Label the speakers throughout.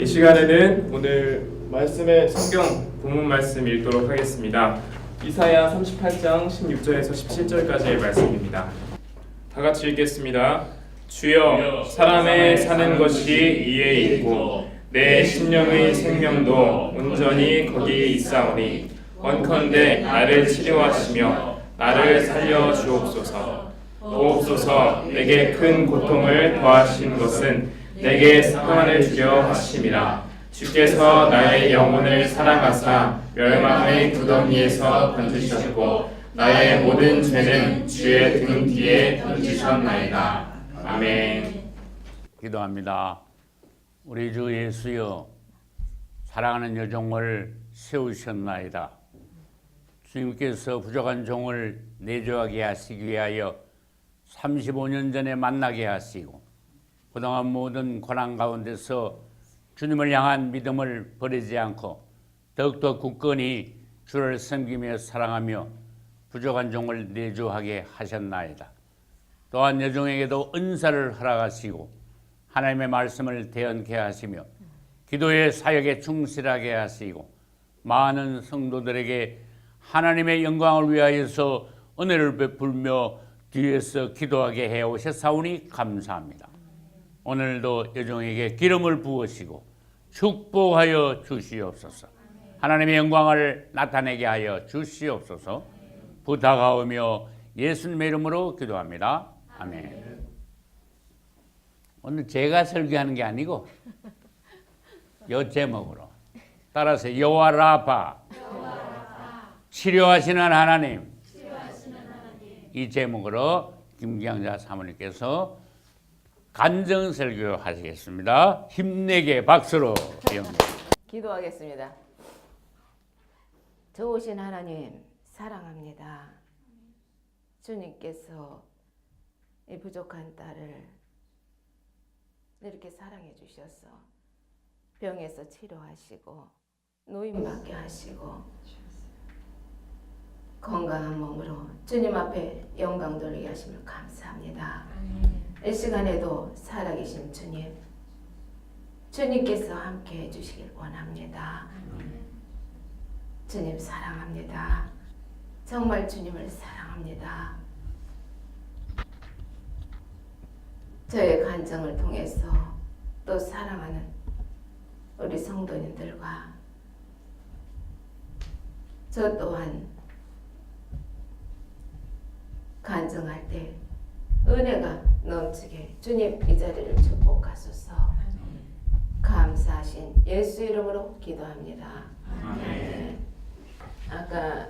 Speaker 1: 이 시간에는 오늘 말씀의 성경 본문 말씀 읽도록 하겠습니다. 이사야 38장 16절에서 17절까지의 말씀입니다. 다 같이 읽겠습니다. 주여, 사람의 사는 것이 이에 있고 내 심령의 생명도 온전히 거기에 있사오니 원컨대 나를 치료하시며 나를 살려 주옵소서. 보옵소서. 내게 큰 고통을 더하신 것은 내게 평안을 주려 하심이라. 주께서 나의 영혼을 사랑하사 멸망의 구덩이에서 건지셨고 나의 모든 죄는 주의 등 뒤에 던지셨나이다. 아멘.
Speaker 2: 기도합니다. 우리 주 예수여, 사랑하는 여종을 세우셨나이다. 주님께서 부족한 종을 내조하게 하시기 위하여 35년 전에 만나게 하시고 그동안 모든 고난 가운데서 주님을 향한 믿음을 버리지 않고 더욱더 굳건히 주를 섬기며 사랑하며 부족한 종을 내조하게 하셨나이다. 또한 여종에게도 은사를 허락하시고 하나님의 말씀을 대언케 하시며 기도의 사역에 충실하게 하시고 많은 성도들에게 하나님의 영광을 위하여서 은혜를 베풀며 뒤에서 기도하게 해오셨사오니 감사합니다. 오늘도 여종에게 기름을 부으시고 축복하여 주시옵소서. 하나님의 영광을 나타내게 하여 주시옵소서. 부탁하오며 예수님의 이름으로 기도합니다. 아멘. 오늘 제가 설교하는 게 아니고 이 제목으로 따라서 여호와 라파, 치료하시는 하나님, 이 제목으로 김기양자 사모님께서 간증 설교 하시겠습니다. 힘내게 박수로
Speaker 3: 기도하겠습니다. 좋으신 하나님 사랑합니다. 주님께서 이 부족한 딸을 이렇게 사랑해 주셔서 병에서 치료하시고 노인받게 하시고 건강한 몸으로 주님 앞에 영광 돌리게 하심을 감사합니다. 이 시간에도 살아계신 주님께서 함께 해주시길 원합니다. 주님 사랑합니다. 정말 주님을 사랑합니다. 저의 간증을 통해서 또 사랑하는 우리 성도님들과 저 또한 간증할 때 은혜가 넘치게 주님 이 자리를 축복하소서. 감사하신 예수 이름으로 기도합니다. 아멘. 아까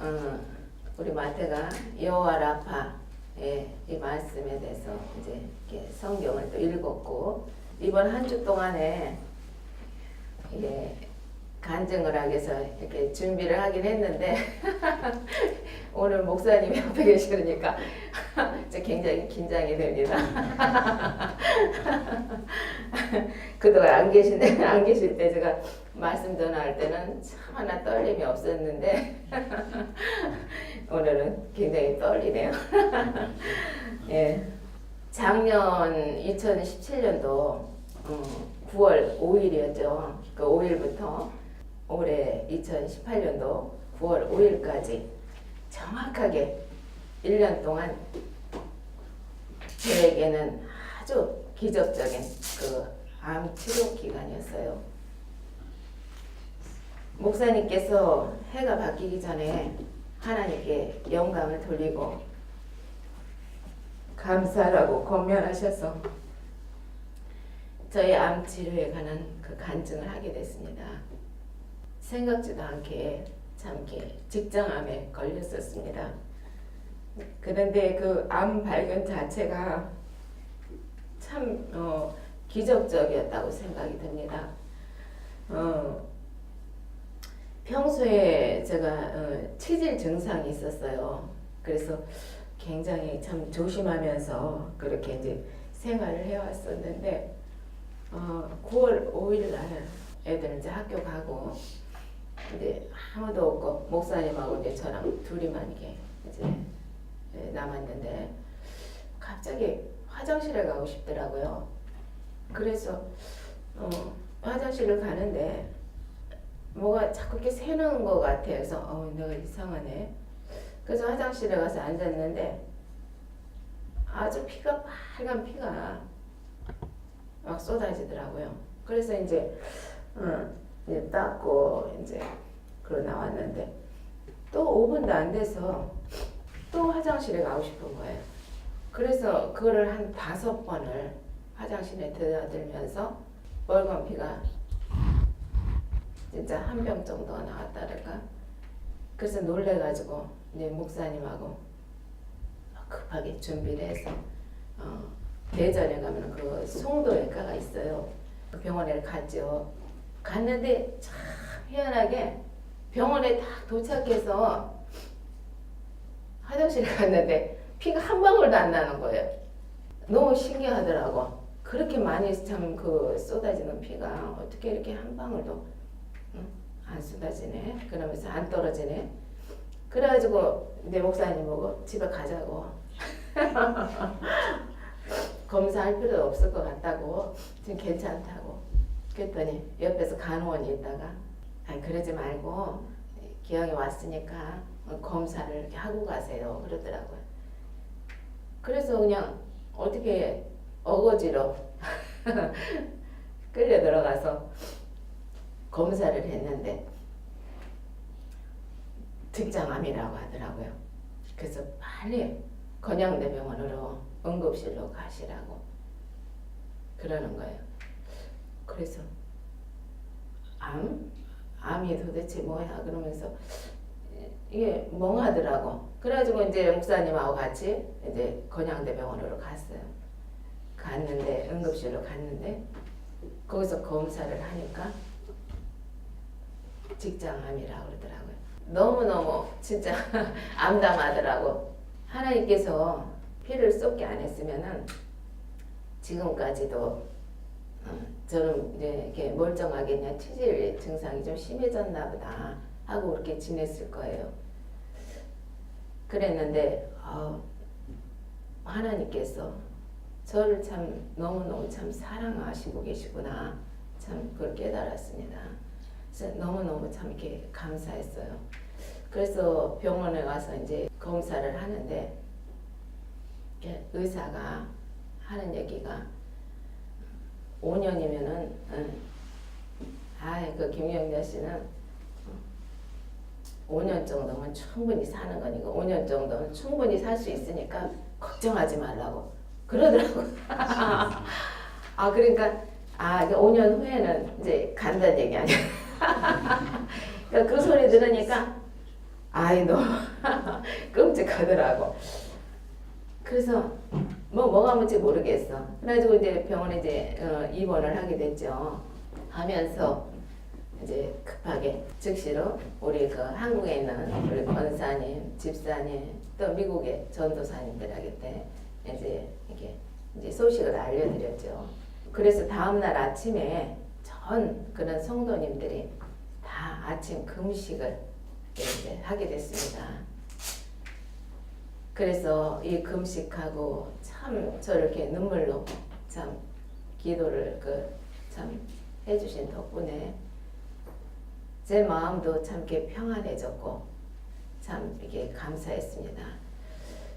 Speaker 3: 우리 마태가 여호와 라파의 이 말씀에 대해서 이제 이렇게 성경을 또 읽었고 이번 한 주 동안에 이게 간증을 하기 위해서 이렇게 준비를 하긴 했는데 오늘 목사님이 옆에 계시니까 굉장히 긴장이 됩니다. 그동안 안 계실 때 제가 말씀 전할 때는 참 하나 떨림이 없었는데 오늘은 굉장히 떨리네요. 예. 작년 2017년도 9월 5일이었죠. 그 5일부터 올해 2018년도 9월 5일까지 정확하게 1년 동안 저에게는 아주 기적적인 그 암 치료 기간이었어요. 목사님께서 해가 바뀌기 전에 하나님께 영광을 돌리고 감사하라고 권면하셔서 저희 암 치료에 관한 그 간증을 하게 됐습니다. 생각지도 않게 참 직장암에 걸렸었습니다. 그런데 그 암 발견 자체가 참 기적적이었다고 생각이 듭니다. 평소에 제가 치질 증상이 있었어요. 그래서 굉장히 참 조심하면서 그렇게 이제 생활을 해왔었는데 9월 5일 날 애들은 이제 학교 가고 이제 아무도 없고 목사님하고 이제 저랑 둘이만 이게 이제 남았는데 갑자기 화장실에 가고 싶더라고요. 그래서 화장실 화장실을 가는데 뭐가 자꾸 이렇게 새는 것 같아요. 그래서 내가 이상하네. 그래서 화장실에 가서 앉았는데 아주 피가 빨간 피가 막 쏟아지더라고요. 그래서 이제 닦고 이제 그러 나왔는데 또 5분도 안 돼서 또 화장실에 가고 싶은 거예요. 그래서 그거를 한 5번을 화장실에 들여들면서 빨간 피가 진짜 한 병 정도가 나왔다랄까. 그래서 놀래가지고 이제 목사님하고 급하게 준비를 해서 대전에 가면 그 송도외과가 있어요. 그 병원에 갔죠. 갔는데 참 희한하게 병원에 딱 도착해서 화장실에 갔는데 피가 한 방울도 안 나는 거예요. 너무 신기하더라고. 그렇게 많이 참 그 쏟아지는 피가 어떻게 이렇게 한 방울도 안 쏟아지네. 그러면서 안 떨어지네. 그래가지고 내 목사님 보고 집에 가자고. 검사할 필요 없을 것 같다고. 지금 괜찮다고. 그랬더니 옆에서 간호원이 있다가 아니 그러지 말고 기왕에 왔으니까 검사를 이렇게 하고 가세요. 그러더라고요. 그래서 그냥 어떻게 어거지로 끌려 들어가서 검사를 했는데 직장암이라고 하더라고요. 그래서 빨리 건양대병원으로 응급실로 가시라고 그러는 거예요. 그래서 암이 도대체 뭐야 그러면서 이게 멍하더라고. 그래가지고 이제 목사님하고 같이 이제 건양대병원으로 갔어요. 갔는데 응급실로 갔는데 거기서 검사를 하니까 직장암이라고 그러더라고요. 너무너무 진짜 암담하더라고. 하나님께서 피를 쏟게 안 했으면은 지금까지도 저는 이제 이렇게 멀쩡하게 그냥 치질 증상이 좀 심해졌나 보다 하고 그렇게 지냈을 거예요. 그랬는데 하나님께서 저를 참 너무너무 참 사랑하시고 계시구나 참 그걸 깨달았습니다. 그래서 너무너무 참 이렇게 감사했어요. 그래서 병원에 가서 이제 검사를 하는데 의사가 하는 얘기가 5년이면은 그 김영자 씨는 5년 정도면 충분히 사는 거니까 5년 정도는 충분히 살 수 있으니까 걱정하지 말라고 그러더라고. 그러니까 5년 후에는 이제 간다는 얘기 아니야. 그러니까 그 소리 들으니까 너무 끔찍하더라고. 그래서 뭐가 뭔지 모르겠어. 그래가지고 이제 병원에 이제 입원을 하게 됐죠. 하면서 이제 급하게 즉시로 우리 그 한국에 있는 우리 권사님, 집사님, 또 미국의 전도사님들에게 이제 이게 이제 소식을 알려드렸죠. 그래서 다음날 아침에 전 그런 성도님들이 다 아침 금식을 이제 하게 됐습니다. 그래서 이 금식하고 참 저렇게 눈물로 참 기도를 참 해주신 덕분에 제 마음도 참 이렇게 평안해졌고 참 이렇게 감사했습니다.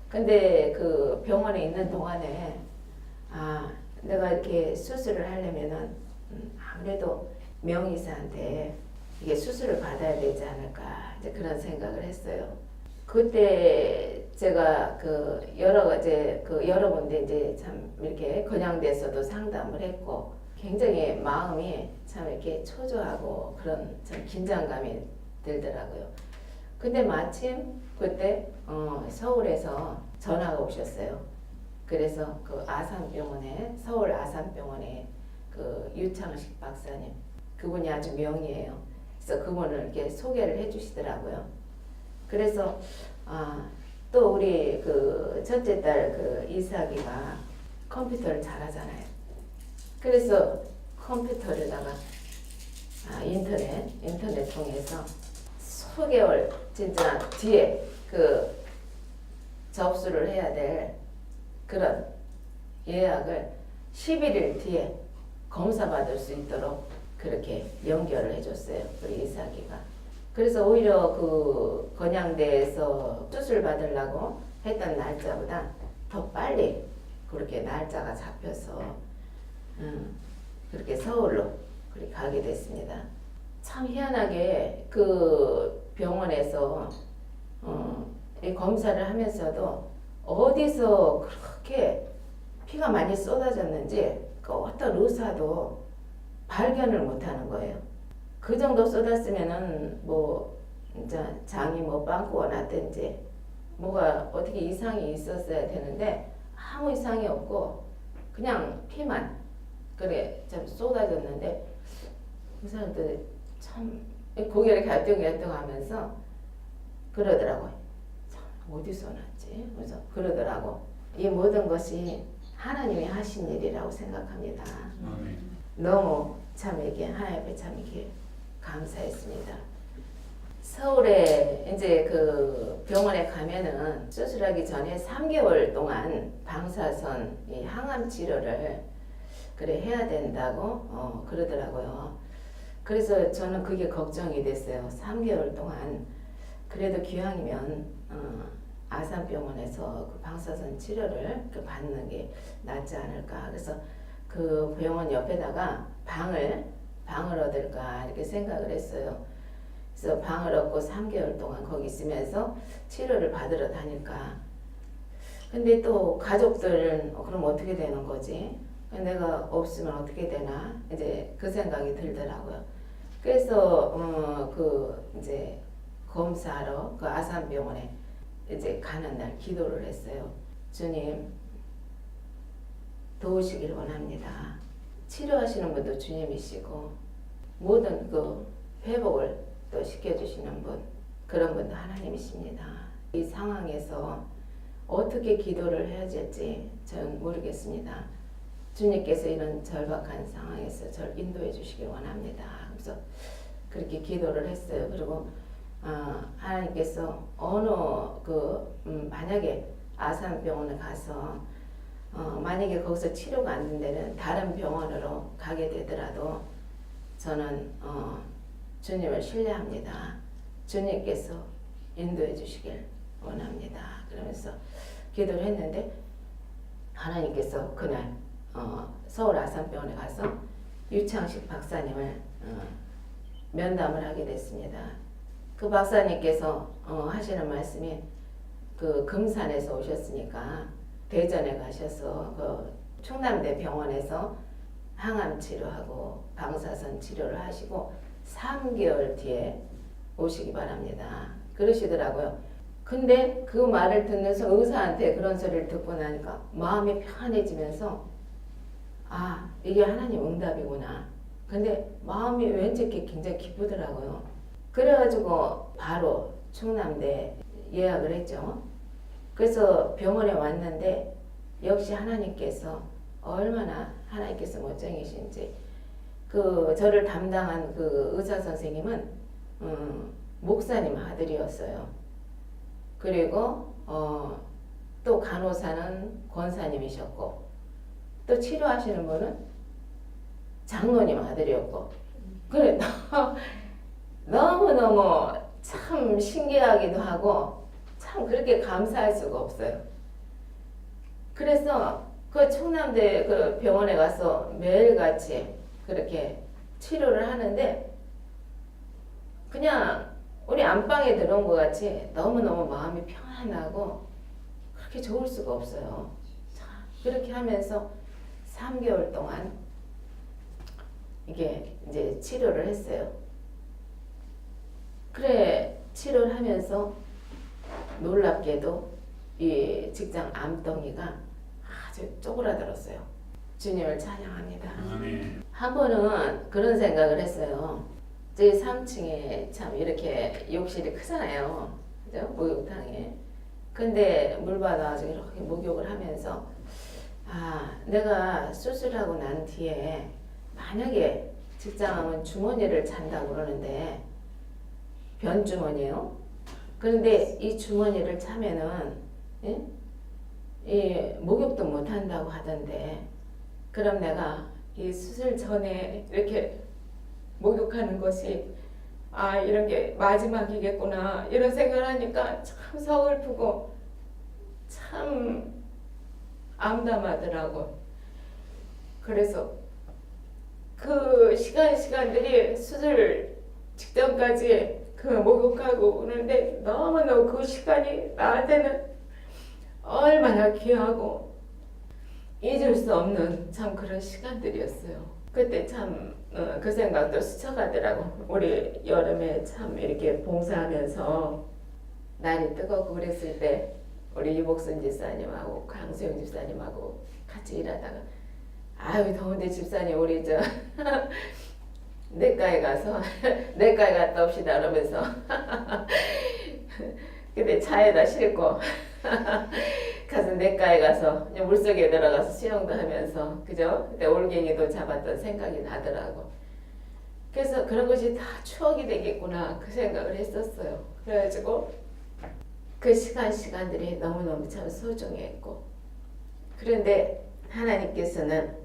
Speaker 3: 근데 그 병원에 있는 동안에 내가 이렇게 수술을 하려면은 아무래도 명의사한테 이게 수술을 받아야 되지 않을까 이제 그런 생각을 했어요. 그때 제가 여러 군데 이제 참 이렇게 건양대에서도 상담을 했고 굉장히 마음이 참 이렇게 초조하고 그런 참 긴장감이 들더라고요. 근데 마침 그때 서울에서 전화가 오셨어요. 그래서 그 아산병원에 서울 아산병원에 그 유창식 박사님 그분이 아주 명의예요. 그래서 그분을 이렇게 소개를 해주시더라고요. 그래서 또 우리 그 첫째 딸 그 이삭이가 컴퓨터를 잘하잖아요. 그래서 컴퓨터에다가 인터넷 통해서 수개월 진짜 뒤에 그 접수를 해야 될 그런 예약을 11일 뒤에 검사 받을 수 있도록 그렇게 연결을 해줬어요. 우리 이삭이가. 그래서 오히려 그 건양대에서 수술 받으려고 했던 날짜보다 더 빨리 그렇게 날짜가 잡혀서 그렇게 서울로 그렇게 가게 됐습니다. 참 희한하게 그 병원에서 이 검사를 하면서도 어디서 그렇게 피가 많이 쏟아졌는지 그 어떤 의사도 발견을 못하는 거예요. 그 정도 쏟았으면은 뭐 이제 장이 뭐 빵꾸가 났든지 뭐가 어떻게 이상이 있었어야 되는데 아무 이상이 없고 그냥 피만 그래 참 쏟아졌는데 그 사람들 참 고개를 갸우뚱갸우뚱하면서 그러더라고요. 참 어디서 났지? 그래서 그러더라고. 이 모든 것이 하나님이 하신 일이라고 생각합니다. 너무 참 이게 하나님께 참 이렇게 감사했습니다. 서울에 이제 그 병원에 가면은 수술하기 전에 3개월 동안 방사선 이 항암 치료를 그래 해야 된다고 그러더라고요. 그래서 저는 그게 걱정이 됐어요. 3개월 동안 그래도 기왕이면 아산병원에서 그 방사선 치료를 받는 게 낫지 않을까. 그래서 그 병원 옆에다가 방을 얻을까 이렇게 생각을 했어요. 그래서 방을 얻고 3개월 동안 거기 있으면서 치료를 받으러 다닐까. 근데 또 가족들은 그럼 어떻게 되는 거지? 내가 없으면 어떻게 되나? 이제 그 생각이 들더라고요. 그래서 그 이제 검사하러 그 아산병원에 이제 가는 날 기도를 했어요. 주님 도우시길 원합니다. 치료하시는 분도 주님이시고 모든 그 회복을 또 시켜주시는 분 그런 분도 하나님이십니다. 이 상황에서 어떻게 기도를 해야 될지 전 모르겠습니다. 주님께서 이런 절박한 상황에서 저를 인도해 주시길 원합니다. 그래서 그렇게 기도를 했어요. 그리고 하나님께서 어느 만약에 아산병원에 가서 만약에 거기서 치료가 안 된 데는 다른 병원으로 가게 되더라도 저는 주님을 신뢰합니다. 주님께서 인도해 주시길 원합니다. 그러면서 기도를 했는데 하나님께서 그날 서울 아산병원에 가서 유창식 박사님을 면담을 하게 됐습니다. 그 박사님께서 하시는 말씀이 그 금산에서 오셨으니까 대전에 가셔서 그 충남대 병원에서 항암 치료하고 방사선 치료를 하시고 3개월 뒤에 오시기 바랍니다. 그러시더라고요. 근데 그 말을 듣면서 의사한테 그런 소리를 듣고 나니까 마음이 편안해지면서 아 이게 하나님 응답이구나. 근데 마음이 왠지 이렇게 굉장히 기쁘더라고요. 그래가지고 바로 충남대 예약을 했죠. 그래서 병원에 왔는데 역시 하나님께서 얼마나 하나님께서 멋쟁이신지 그 저를 담당한 그 의사 선생님은 목사님 아들이었어요. 그리고 또 간호사는 권사님이셨고 또 치료하시는 분은 장로님 아들이었고 그래 너무너무 참 신기하기도 하고 참 그렇게 감사할 수가 없어요. 그래서 그 충남대 그 병원에 가서 매일같이 그렇게 치료를 하는데 그냥 우리 안방에 들어온 것 같이 너무너무 마음이 편안하고 그렇게 좋을 수가 없어요. 자, 그렇게 하면서 3개월 동안 이게 이제 치료를 했어요. 그래 치료를 하면서 놀랍게도 이 직장 암덩이가 아주 쪼그라들었어요. 주님을 찬양합니다. 한 번은 그런 생각을 했어요. 제 3층에 참 이렇게 욕실이 크잖아요. 그죠? 목욕탕에. 근데 물 받아가지고 이렇게 목욕을 하면서 내가 수술하고 난 뒤에 만약에 직장암은 주머니를 찬다고 그러는데 변주머니요. 그런데 이 주머니를 차면은 이 목욕도 못 한다고 하던데 그럼 내가 이 수술 전에 이렇게 목욕하는 것이 아 이런 게 마지막이겠구나 이런 생각을 하니까 참 서글프고 참 암담하더라고. 그래서 그 시간들이 수술 직전까지 그 목욕하고 오는데 너무너무 그 시간이 나한테는 얼마나 귀하고 잊을 수 없는 참 그런 시간들이었어요. 그때 참 그 생각도 스쳐가더라고. 우리 여름에 참 이렇게 봉사하면서 날이 뜨겁고 그랬을 때 우리 이복순 집사님하고 강수영 집사님하고 같이 일하다가 아유 더운데 집사님 우리 저 내과에 가서 내과에 갔다 옵시다 그러면서 근데 차에다 싣고 가서 내과에 가서 물속에 들어가서 수영도 하면서 그죠? 그때 올갱이도 잡았던 생각이 나더라고. 그래서 그런 것이 다 추억이 되겠구나 그 생각을 했었어요. 그래가지고 그 시간들이 너무너무 참 소중했고 그런데 하나님께서는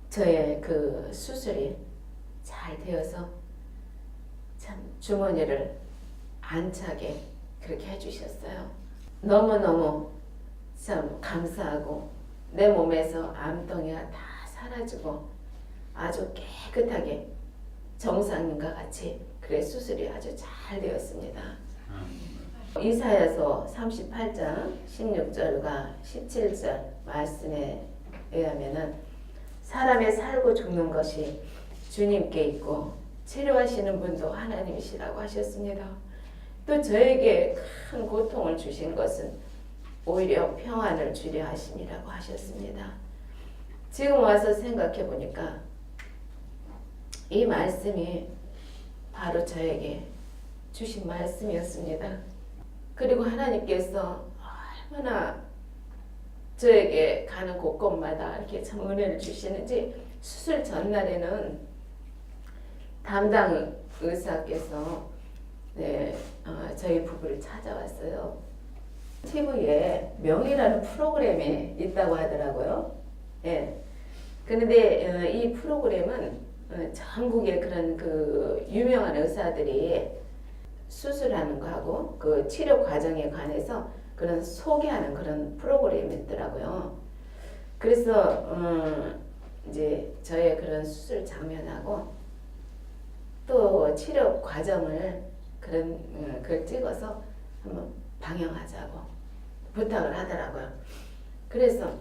Speaker 3: 저의 그 수술이 잘 되어서 참 주머니를 안 차게 그렇게 해주셨어요. 너무너무 참 감사하고 내 몸에서 암덩이가 다 사라지고 아주 깨끗하게 정상인과 같이 그래 수술이 아주 잘 되었습니다. 이사야서 38장 16절과 17절 말씀에 의하면은 사람의 살고 죽는 것이 주님께 있고 치료하시는 분도 하나님이시라고 하셨습니다. 또 저에게 큰 고통을 주신 것은 오히려 평안을 주려 하심이라고 하셨습니다. 지금 와서 생각해 보니까 이 말씀이 바로 저에게 주신 말씀이었습니다. 그리고 하나님께서 얼마나 저에게 가는 곳곳마다 이렇게 참 은혜를 주시는지 수술 전날에는 담당 의사께서 저희 부부를 찾아왔어요. TV에 명이라는 프로그램이 있다고 하더라고요. 예. 그런데 이 프로그램은 전국의 그런 그 유명한 의사들이 수술하는 거하고 그 치료 과정에 관해서 그런 소개하는 그런 프로그램이 있더라고요. 그래서 이제 저의 그런 수술 장면하고 또 치료 과정을 그런 걸 찍어서 한번 방영하자고 부탁을 하더라고요. 그래서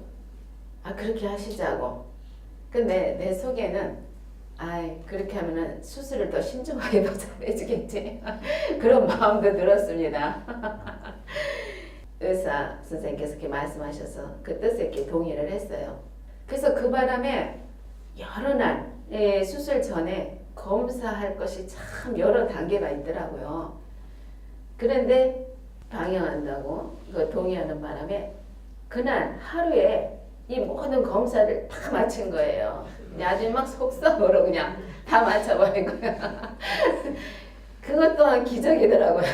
Speaker 3: 그렇게 하시자고. 근데 내 속에는 그렇게 하면은 수술을 더 신중하게 더 잘해주겠지 그런 마음도 들었습니다. 의사 선생님께서 이렇게 말씀하셔서 그 뜻에 이렇게 동의를 했어요. 그래서 그 바람에 여러 날 수술 전에 검사할 것이 참 여러 단계가 있더라고요. 그런데 방영한다고 그 동의하는 바람에 그날 하루에 이 모든 검사를 다 마친 거예요. 나중에 막 속성으로 그냥 다 맞춰버린 거야. 그것 또한 기적이더라고요.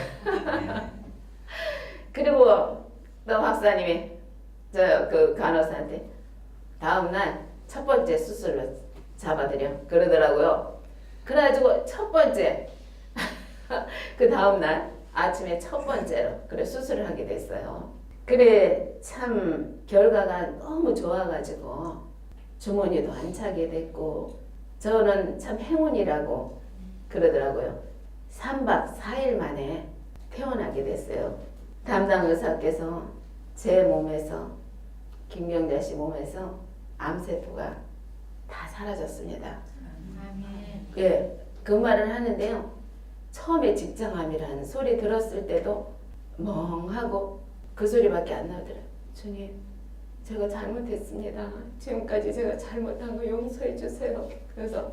Speaker 3: 그리고 또 박사님이 저 그 간호사한테 다음날 첫 번째 수술로 잡아드려 그러더라고요. 그래가지고 첫 번째 그 다음날 아침에 첫 번째로 그래 수술을 하게 됐어요. 그래 참 결과가 너무 좋아가지고 주머니도 안 차게 됐고 저는 참 행운이라고 그러더라고요. 3박 4일 만에 퇴원하게 됐어요. 담당 의사께서 제 몸에서 김경자 씨 몸에서 암세포가 다 사라졌습니다. 예, 그 말을 하는데요. 처음에 직장암이라는 소리 들었을 때도 멍하고 그 소리밖에 안 나오더라고요. 주님, 제가 잘못했습니다. 지금까지 제가 잘못한 거 용서해 주세요. 그래서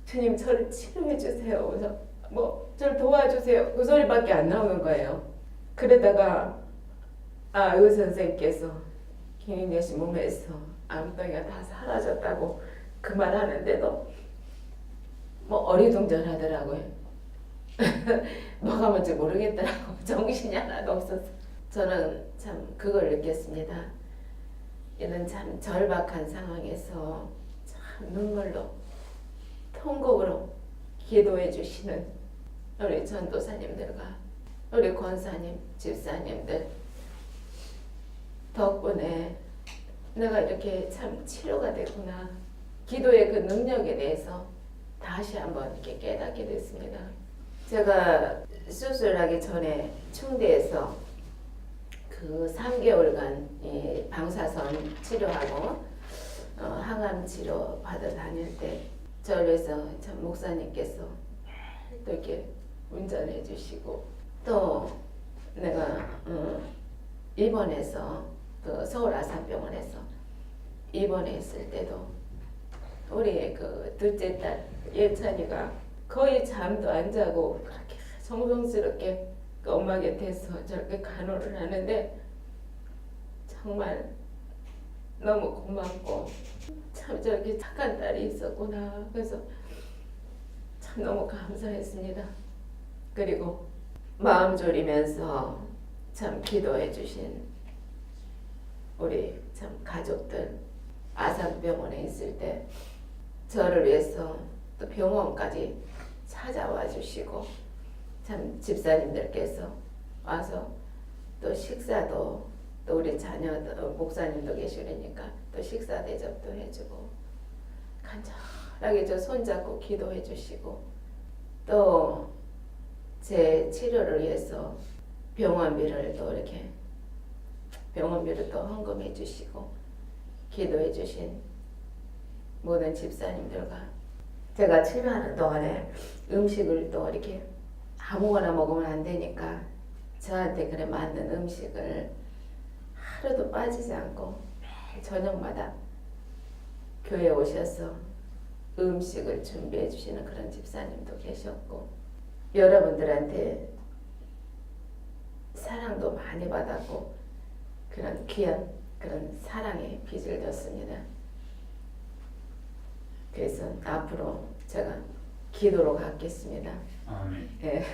Speaker 3: 주님 저를 치료해 주세요. 그래서 뭐 저를 도와주세요. 그 소리밖에 안 나오는 거예요. 그러다가 의사 선생님께서 김인재 씨 몸에서 암덩이가 다 사라졌다고 그 말 하는데도 뭐 어리둥절하더라고요. 뭐가 뭔지 모르겠더라고. 정신이 하나도 없어서. 저는 참 그걸 느꼈습니다. 이런 참 절박한 상황에서 참 참 눈물로 통곡으로 기도해 주시는 우리 전도사님들과 우리 권사님, 집사님들 덕분에 내가 이렇게 참 치료가 되구나. 기도의 그 능력에 대해서 다시 한번 이렇게 깨닫게 됐습니다. 제가 수술하기 전에 충대에서 그 3개월간 이 방사선 치료하고 항암 치료 받아 다닐 때 절에서 참 목사님께서 또 이렇게 운전해 주시고 또 내가 입원해서 그 서울 아산병원에서 입원했을 때도 우리 그 둘째 딸 예찬이가 거의 잠도 안 자고 그렇게 정성스럽게 그 엄마 곁에서 저렇게 간호를 하는데 정말 너무 고맙고 참 저렇게 착한 딸이 있었구나. 그래서 참 너무 감사했습니다. 그리고 마음 졸이면서 참 기도해 주신 우리 참 가족들 아산병원에 있을 때 저를 위해서 또 병원까지 찾아와 주시고 참 집사님들께서 와서 또 식사도 또 우리 자녀도 목사님도 계시니까 또 식사 대접도 해주고 간절하게 저 손잡고 기도해 주시고 또 제 치료를 위해서 병원비를 또 이렇게 병원비를 또 헌금해 주시고 기도해 주신 모든 집사님들과 제가 치료하는 동안에 음식을 또 이렇게 아무거나 먹으면 안 되니까 저한테 그래 맞는 음식을 하루도 빠지지 않고 매일 저녁마다 교회에 오셔서 음식을 준비해 주시는 그런 집사님도 계셨고 여러분들한테 사랑도 많이 받았고 그런 귀한 그런 사랑의 빚을 졌습니다. 그래서 앞으로 제가 기도로 갖겠습니다.
Speaker 2: 아멘.
Speaker 3: 예.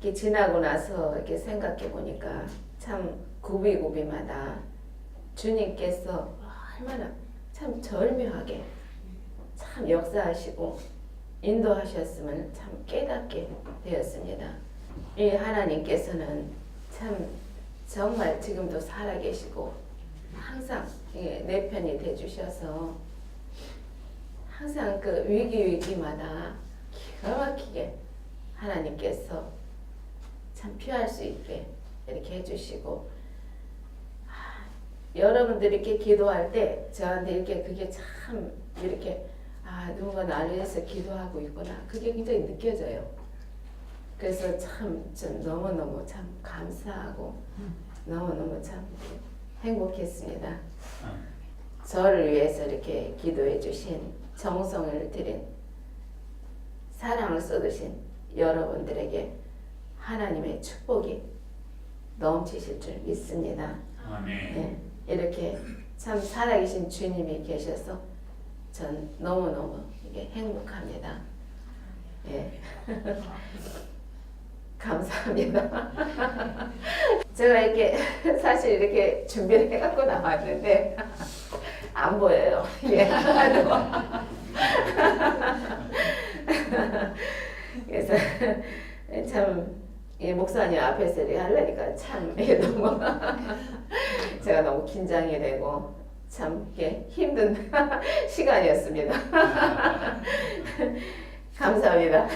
Speaker 3: 이렇게 지나고 나서 이렇게 생각해 보니까 참 구비구비마다 주님께서 얼마나 참 절묘하게 참 역사하시고 인도하셨음을 참 깨닫게 되었습니다. 이 하나님께서는 참 정말 지금도 살아계시고 항상 내 편이 되주셔서 항상 그 위기마다 기가 막히게 하나님께서 참 피할 수 있게 이렇게 해주시고 여러분들이 이렇게 기도할 때 저한테 이렇게 그게 참 이렇게 누군가 나를 위해서 기도하고 있구나 그게 굉장히 느껴져요. 그래서 참 너무너무 참 감사하고 너무너무 참 행복했습니다. 저를 위해서 이렇게 기도해 주신 정성을 들인 사랑을 쏟으신 여러분들에게 하나님의 축복이 넘치실 줄 믿습니다.
Speaker 2: 아멘.
Speaker 3: 네, 이렇게 참 살아계신 주님이 계셔서 전 너무너무 이게 행복합니다. 예. 감사합니다. 제가 이렇게 사실 이렇게 준비를 해갖고 나왔는데 안 보여요. 예. 그래서 참 목사님 앞에서 이렇게 하려니까 참 이게 너무 제가 너무 긴장이 되고 참 이게 힘든 시간이었습니다. 감사합니다.